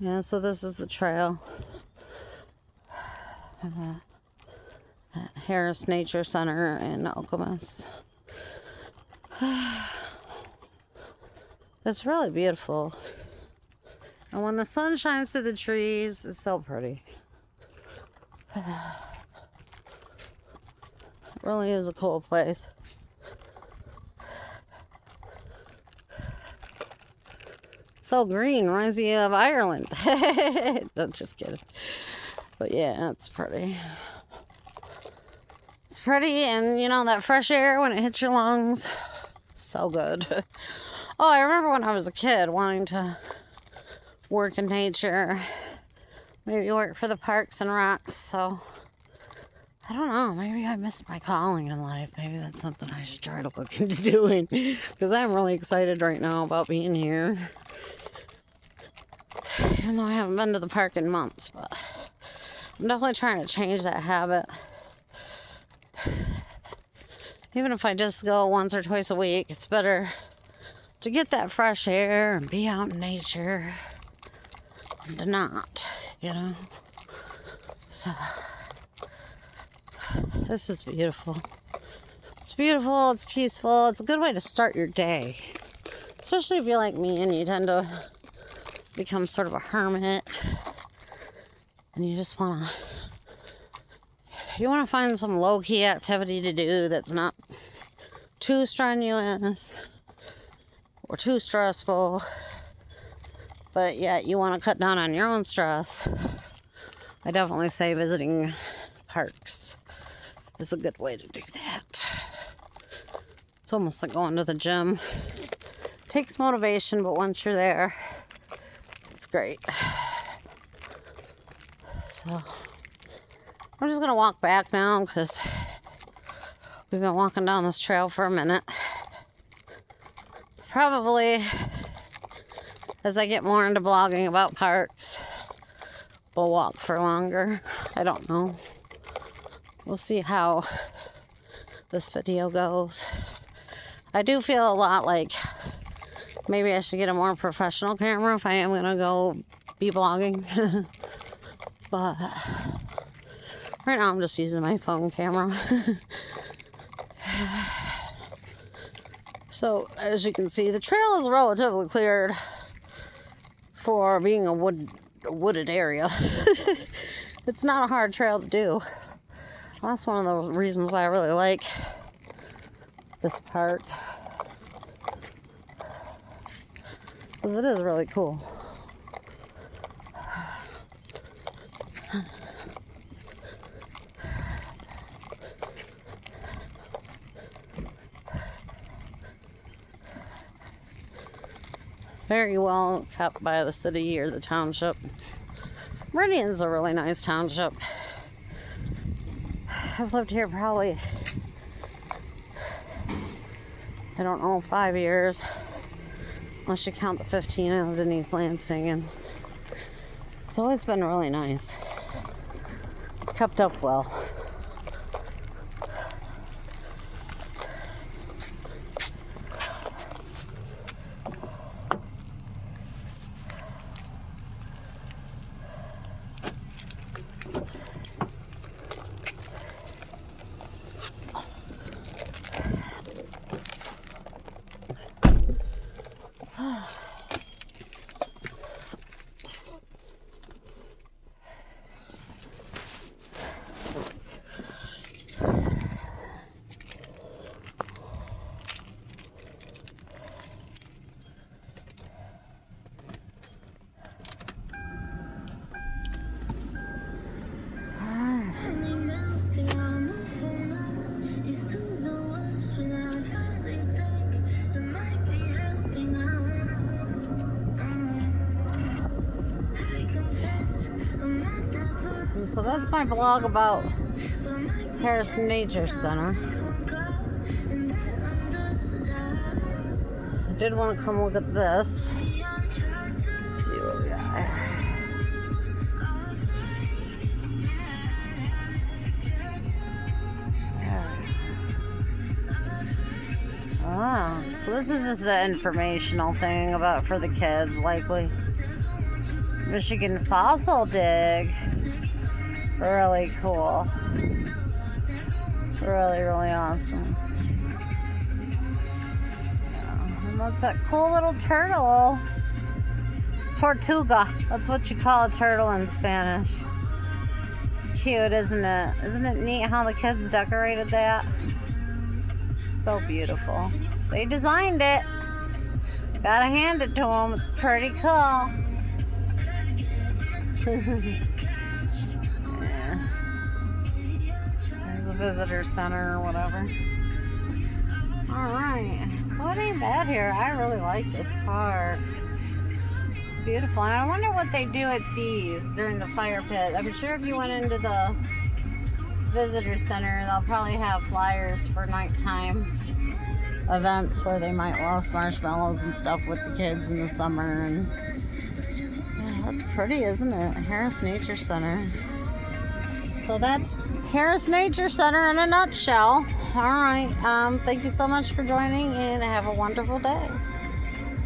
Yeah, so this is the trail. At Harris Nature Center in Okemos. It's really beautiful. And when the sun shines through the trees, it's so pretty. It really is a cool place. So green, reminds me of Ireland. No, just kidding. But yeah, it's pretty. It's pretty, and you know, that fresh air when it hits your lungs, so good. Oh, I remember when I was a kid wanting to work in nature, maybe work for the parks and recs. So I don't know, maybe I missed my calling in life. Maybe that's something I should try to look into doing, because I'm really excited right now about being here. Even though I haven't been to the park in months, but I'm definitely trying to change that habit. Even if I just go once or twice a week, it's better to get that fresh air and be out in nature than to not, you know? So, this is beautiful. It's beautiful, it's peaceful, it's a good way to start your day. Especially if you're like me and you tend to become sort of a hermit and you just want to find some low-key activity to do that's not too strenuous or too stressful, but yet you want to cut down on your own stress. I definitely say visiting parks is a good way to do that. It's almost like going to the gym. It takes motivation, but once you're there, it's great. So I'm just gonna walk back now because we've been walking down this trail for a minute. Probably as I get more into blogging about parks, we'll walk for longer. I don't know. We'll see how this video goes. I do feel a lot like maybe I should get a more professional camera if I am gonna go be blogging. But right now I'm just using my phone camera. So as you can see, the trail is relatively cleared for being a wooded area. It's not a hard trail to do. That's one of the reasons why I really like this park, because it is really cool. Very well kept by the city or the township. Meridian's a really nice township. I've lived here probably, I don't know, 5 years. Unless you count the 15 I lived in East Lansing, and it's always been really nice. It's kept up well. So that's my blog about Harris Nature Center. I did want to come look at this. Let's see what we got. So this is just an informational thing about for the kids, likely. Michigan Fossil Dig. Really cool. Really, really awesome. Yeah. And that's that cool little turtle. Tortuga. That's what you call a turtle in Spanish. It's cute, isn't it? Isn't it neat how the kids decorated that? So beautiful. They designed it. Gotta hand it to them. It's pretty cool. Yeah. There's a visitor center or whatever. Alright. So it ain't bad here. I really like this park. It's beautiful. And I wonder what they do at these during the fire pit. I'm sure if you went into the visitor center, they'll probably have flyers for nighttime events where they might roast marshmallows and stuff with the kids in the summer. And yeah, that's pretty, isn't it? Harris Nature Center. So that's Harris Nature Center in a nutshell. All right. Thank you so much for joining, and have a wonderful day.